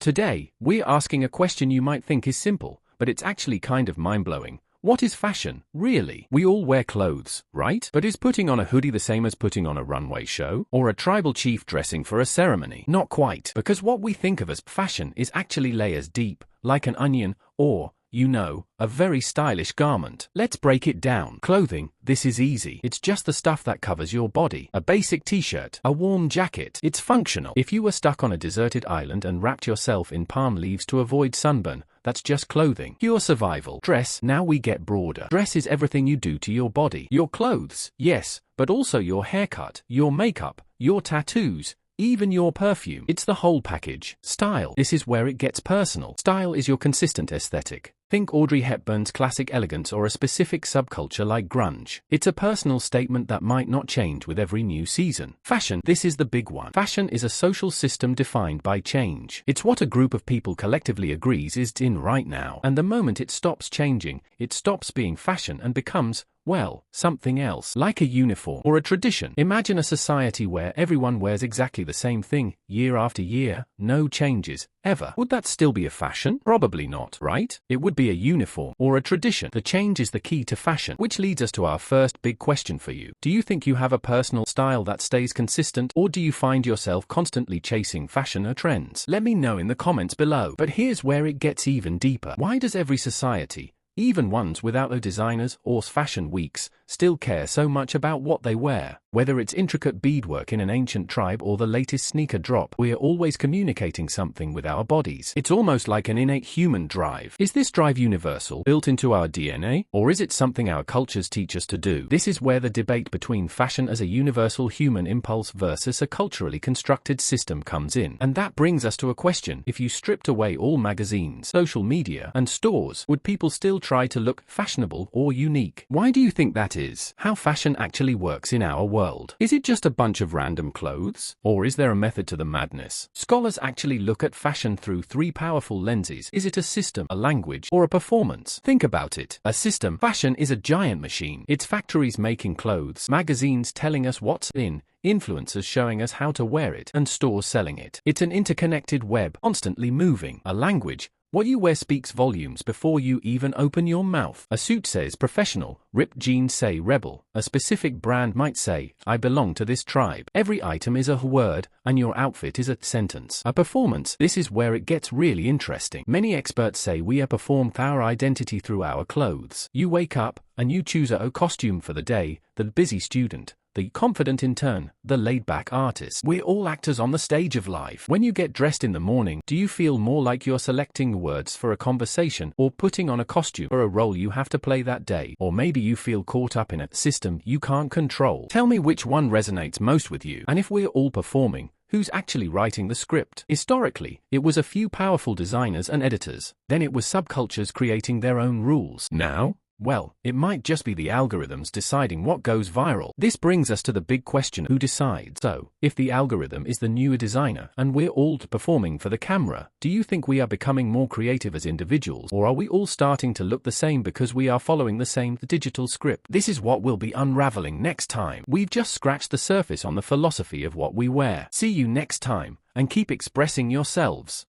Today, we're asking a question you might think is simple, but it's actually kind of mind-blowing. What is fashion, really? We all wear clothes, right? But is putting on a hoodie the same as putting on a runway show? Or a tribal chief dressing for a ceremony? Not quite, because what we think of as fashion is actually layers deep, like an onion, or, you know, a very stylish garment. Let's break it down. Clothing, this is easy. It's just the stuff that covers your body. A basic t-shirt, a warm jacket. It's functional. If you were stuck on a deserted island and wrapped yourself in palm leaves to avoid sunburn, that's just clothing. Pure survival. Dress, now we get broader. Dress is everything you do to your body. Your clothes, yes, but also your haircut, your makeup, your tattoos, even your perfume. It's the whole package. Style. This is where it gets personal. Style is your consistent aesthetic. Think Audrey Hepburn's classic elegance or a specific subculture like grunge. It's a personal statement that might not change with every new season. Fashion. This is the big one. Fashion is a social system defined by change. It's what a group of people collectively agrees is in right now. And the moment it stops changing, it stops being fashion and becomes, well, something else. Like a uniform or a tradition. Imagine a society where everyone wears exactly the same thing, year after year, no changes, ever. Would that still be a fashion? Probably not, right? It would be a uniform or a tradition. The change is the key to fashion, which leads us to our first big question for you. Do you think you have a personal style that stays consistent, or do you find yourself constantly chasing fashion or trends? Let me know in the comments below. But here's where it gets even deeper. Why does every society, even ones without the designers or fashion weeks, still care so much about what they wear? Whether it's intricate beadwork in an ancient tribe or the latest sneaker drop, we're always communicating something with our bodies. It's almost like an innate human drive. Is this drive universal, built into our DNA, or is it something our cultures teach us to do? This is where the debate between fashion as a universal human impulse versus a culturally constructed system comes in. And that brings us to a question. If you stripped away all magazines, social media, and stores, would people still try to look fashionable or unique? Why do you think that is? How fashion actually works in our world? Is it just a bunch of random clothes? Or is there a method to the madness? Scholars actually look at fashion through three powerful lenses. Is it a system, a language, or a performance? Think about it. A system. Fashion is a giant machine. It's factories making clothes, magazines telling us what's in, influencers showing us how to wear it, and stores selling it. It's an interconnected web, constantly moving. A language. What you wear speaks volumes before you even open your mouth. A suit says professional, ripped jeans say rebel. A specific brand might say, I belong to this tribe. Every item is a word, and your outfit is a sentence. A performance. This is where it gets really interesting. Many experts say we perform our identity through our clothes. You wake up, and you choose a costume for the day, the busy student, the confident intern, the laid-back artist. We're all actors on the stage of life. When you get dressed in the morning, do you feel more like you're selecting words for a conversation or putting on a costume for a role you have to play that day? Or maybe you feel caught up in a system you can't control. Tell me which one resonates most with you. And if we're all performing, who's actually writing the script? Historically, it was a few powerful designers and editors. Then it was subcultures creating their own rules. Now, well, it might just be the algorithms deciding what goes viral. This brings us to the big question, who decides? So, if the algorithm is the newer designer and we're all performing for the camera, do you think we are becoming more creative as individuals, or are we all starting to look the same because we are following the same digital script? This is what we'll be unraveling next time. We've just scratched the surface on the philosophy of what we wear. See you next time, and keep expressing yourselves.